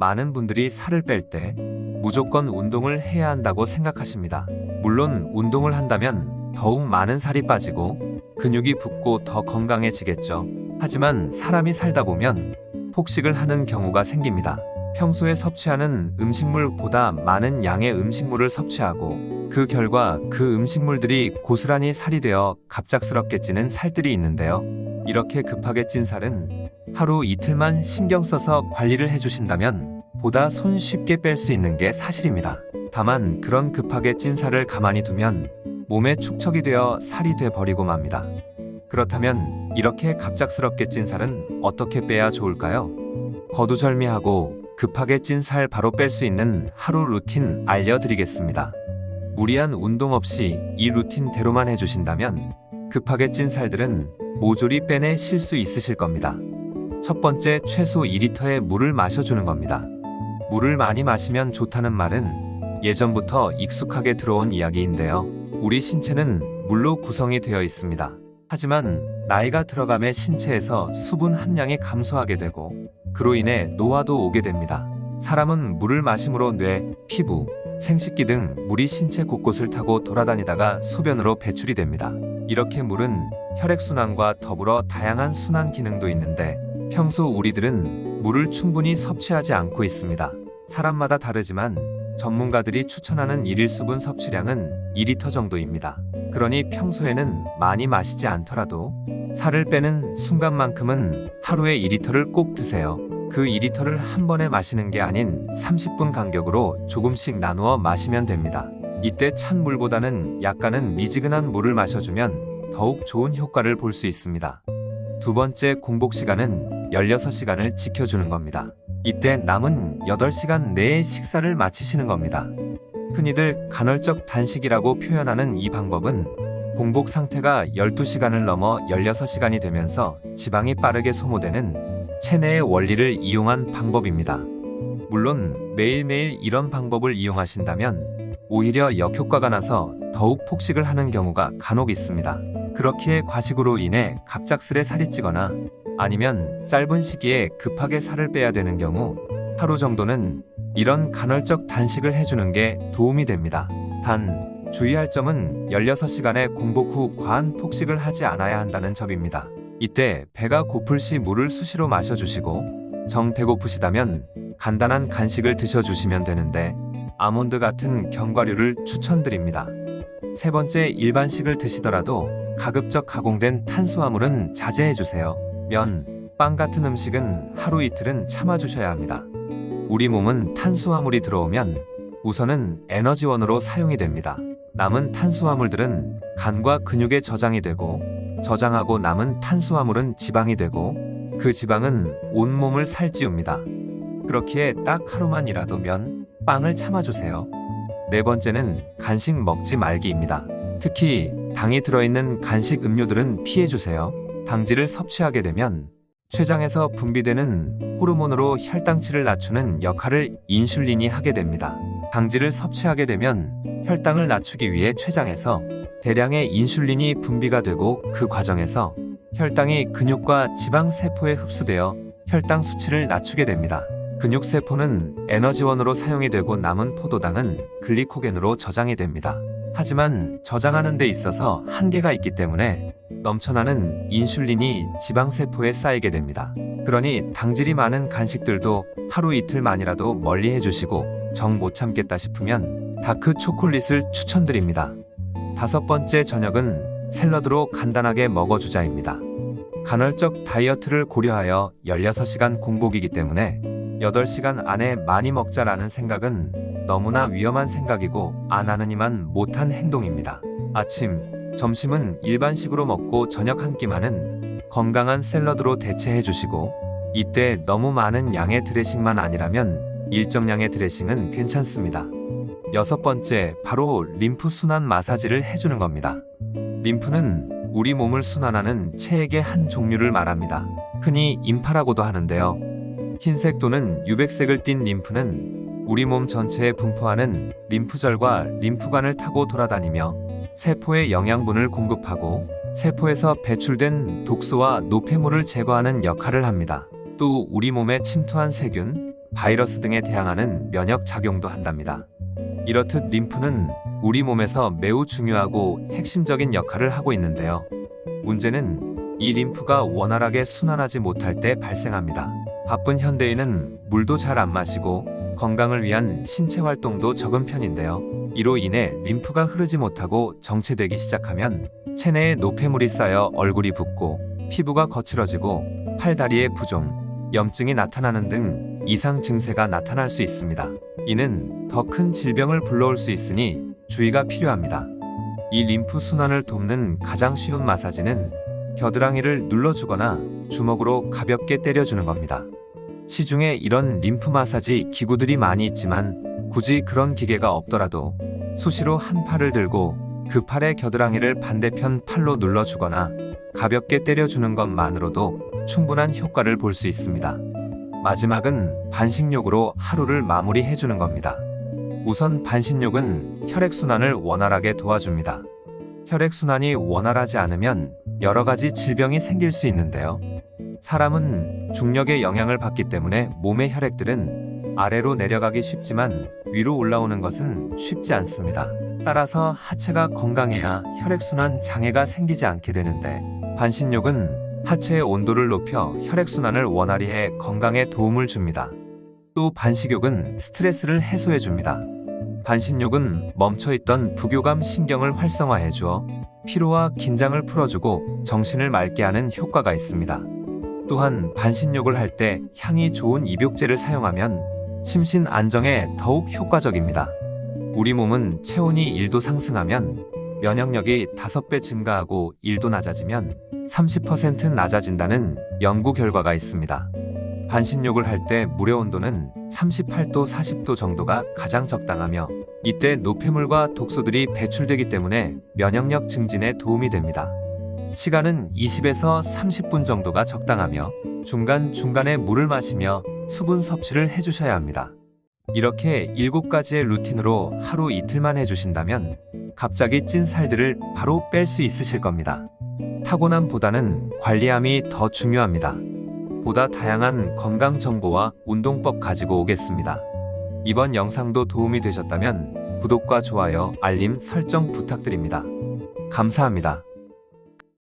많은 분들이 살을 뺄 때 무조건 운동을 해야 한다고 생각하십니다. 물론 운동을 한다면 더욱 많은 살이 빠지고 근육이 붙고 더 건강해지겠죠. 하지만 사람이 살다 보면 폭식을 하는 경우가 생깁니다. 평소에 섭취하는 음식물보다 많은 양의 음식물을 섭취하고 그 결과 그 음식물들이 고스란히 살이 되어 갑작스럽게 찌는 살들이 있는데요. 이렇게 급하게 찐 살은 하루 이틀만 신경 써서 관리를 해주신다면 보다 손쉽게 뺄 수 있는 게 사실입니다. 다만 그런 급하게 찐 살을 가만히 두면 몸에 축적이 되어 살이 돼버리고 맙니다. 그렇다면 이렇게 갑작스럽게 찐 살은 어떻게 빼야 좋을까요? 거두절미하고 급하게 찐 살 바로 뺄 수 있는 하루 루틴 알려드리겠습니다. 무리한 운동 없이 이 루틴대로만 해주신다면 급하게 찐 살들은 모조리 빼내실 수 있으실 겁니다. 첫 번째, 최소 2리터의 물을 마셔주는 겁니다. 물을 많이 마시면 좋다는 말은 예전부터 익숙하게 들어온 이야기인데요. 우리 신체는 물로 구성이 되어 있습니다. 하지만 나이가 들어감에 신체에서 수분 함량이 감소하게 되고 그로 인해 노화도 오게 됩니다. 사람은 물을 마심으로 뇌, 피부, 생식기 등 물이 신체 곳곳을 타고 돌아다니다가 소변으로 배출이 됩니다. 이렇게 물은 혈액순환과 더불어 다양한 순환 기능도 있는데 평소 우리들은 물을 충분히 섭취하지 않고 있습니다. 사람마다 다르지만 전문가들이 추천하는 일일 수분 섭취량은 2리터 정도입니다. 그러니 평소에는 많이 마시지 않더라도 살을 빼는 순간만큼은 하루에 2리터를 꼭 드세요. 그 2리터를 한 번에 마시는 게 아닌 30분 간격으로 조금씩 나누어 마시면 됩니다. 이때 찬 물보다는 약간은 미지근한 물을 마셔주면 더욱 좋은 효과를 볼 수 있습니다. 두 번째, 공복 시간은 16시간을 지켜주는 겁니다. 이때 남은 8시간 내에 식사를 마치시는 겁니다. 흔히들 간헐적 단식이라고 표현하는 이 방법은 공복 상태가 12시간을 넘어 16시간이 되면서 지방이 빠르게 소모되는 체내의 원리를 이용한 방법입니다. 물론 매일매일 이런 방법을 이용하신다면 오히려 역효과가 나서 더욱 폭식을 하는 경우가 간혹 있습니다. 그렇기에 과식으로 인해 갑작스레 살이 찌거나 아니면 짧은 시기에 급하게 살을 빼야 되는 경우 하루 정도는 이런 간헐적 단식을 해주는 게 도움이 됩니다. 단 주의할 점은 16시간의 공복 후 과한 폭식을 하지 않아야 한다는 점입니다. 이때 배가 고플 시 물을 수시로 마셔주시고 정 배고프시다면 간단한 간식을 드셔주시면 되는데 아몬드 같은 견과류를 추천드립니다. 세 번째, 일반식을 드시더라도 가급적 가공된 탄수화물은 자제해주세요. 면, 빵 같은 음식은 하루 이틀은 참아주셔야 합니다. 우리 몸은 탄수화물이 들어오면 우선은 에너지원으로 사용이 됩니다. 남은 탄수화물들은 간과 근육에 저장이 되고 저장하고 남은 탄수화물은 지방이 되고 그 지방은 온몸을 살찌웁니다. 그렇기에 딱 하루만이라도 면, 빵을 참아주세요. 네 번째는 간식 먹지 말기입니다. 특히 당이 들어있는 간식 음료들은 피해주세요. 당질을 섭취하게 되면 췌장에서 분비되는 호르몬으로 혈당치를 낮추는 역할을 인슐린이 하게 됩니다. 당질을 섭취하게 되면 혈당을 낮추기 위해 췌장에서 대량의 인슐린이 분비가 되고 그 과정에서 혈당이 근육과 지방 세포에 흡수되어 혈당 수치를 낮추게 됩니다. 근육 세포는 에너지원으로 사용이 되고 남은 포도당은 글리코겐으로 저장이 됩니다. 하지만 저장하는 데 있어서 한계가 있기 때문에 넘쳐나는 인슐린이 지방세포에 쌓이게 됩니다. 그러니 당질이 많은 간식들도 하루 이틀만이라도 멀리 해주시고 정 못 참겠다 싶으면 다크 초콜릿을 추천드립니다. 다섯 번째, 저녁은 샐러드로 간단하게 먹어주자입니다. 간헐적 다이어트를 고려하여 16시간 공복이기 때문에 8시간 안에 많이 먹자라는 생각은 너무나 위험한 생각이고 안 하느니만 못한 행동입니다. 아침, 점심은 일반식으로 먹고 저녁 한 끼만은 건강한 샐러드로 대체해 주시고 이때 너무 많은 양의 드레싱만 아니라면 일정량의 드레싱은 괜찮습니다. 여섯 번째, 바로 림프 순환 마사지를 해주는 겁니다. 림프는 우리 몸을 순환하는 체액의 한 종류를 말합니다. 흔히 임파라고도 하는데요. 흰색 또는 유백색을 띤 림프는 우리 몸 전체에 분포하는 림프절과 림프관을 타고 돌아다니며 세포에 영양분을 공급하고 세포에서 배출된 독소와 노폐물을 제거하는 역할을 합니다. 또 우리 몸에 침투한 세균, 바이러스 등에 대항하는 면역 작용도 한답니다. 이렇듯 림프는 우리 몸에서 매우 중요하고 핵심적인 역할을 하고 있는데요. 문제는 이 림프가 원활하게 순환하지 못할 때 발생합니다. 바쁜 현대인은 물도 잘 안 마시고 건강을 위한 신체 활동도 적은 편인데요. 이로 인해 림프가 흐르지 못하고 정체되기 시작하면 체내에 노폐물이 쌓여 얼굴이 붓고 피부가 거칠어지고 팔다리에 부종, 염증이 나타나는 등 이상 증세가 나타날 수 있습니다. 이는 더 큰 질병을 불러올 수 있으니 주의가 필요합니다. 이 림프 순환을 돕는 가장 쉬운 마사지는 겨드랑이를 눌러주거나 주먹으로 가볍게 때려주는 겁니다. 시중에 이런 림프 마사지 기구들이 많이 있지만 굳이 그런 기계가 없더라도 수시로 한 팔을 들고 그 팔의 겨드랑이를 반대편 팔로 눌러주거나 가볍게 때려주는 것만으로도 충분한 효과를 볼 수 있습니다. 마지막은 반신욕으로 하루를 마무리해주는 겁니다. 우선 반신욕은 혈액순환을 원활하게 도와줍니다. 혈액순환이 원활하지 않으면 여러 가지 질병이 생길 수 있는데요. 사람은 중력의 영향을 받기 때문에 몸의 혈액들은 아래로 내려가기 쉽지만 위로 올라오는 것은 쉽지 않습니다. 따라서 하체가 건강해야 혈액순환 장애가 생기지 않게 되는데, 반신욕은 하체의 온도를 높여 혈액순환을 원활히 해 건강에 도움을 줍니다. 또 반식욕은 스트레스를 해소해 줍니다. 반신욕은 멈춰있던 부교감 신경을 활성화해 주어 피로와 긴장을 풀어주고 정신을 맑게 하는 효과가 있습니다. 또한 반신욕을 할 때 향이 좋은 입욕제를 사용하면 심신 안정에 더욱 효과적입니다. 우리 몸은 체온이 1도 상승하면 면역력이 5배 증가하고 1도 낮아지면 30% 낮아진다는 연구 결과가 있습니다. 반신욕을 할 때 물의 온도는 38도, 40도 정도가 가장 적당하며 이때 노폐물과 독소들이 배출되기 때문에 면역력 증진에 도움이 됩니다. 시간은 20에서 30분 정도가 적당하며 중간중간에 물을 마시며 수분 섭취를 해주셔야 합니다. 이렇게 7가지의 루틴으로 하루 이틀만 해주신다면 갑자기 찐 살들을 바로 뺄 수 있으실 겁니다. 타고남보다는 관리함이 더 중요합니다. 보다 다양한 건강 정보와 운동법 가지고 오겠습니다. 이번 영상도 도움이 되셨다면 구독과 좋아요, 알림 설정 부탁드립니다. 감사합니다.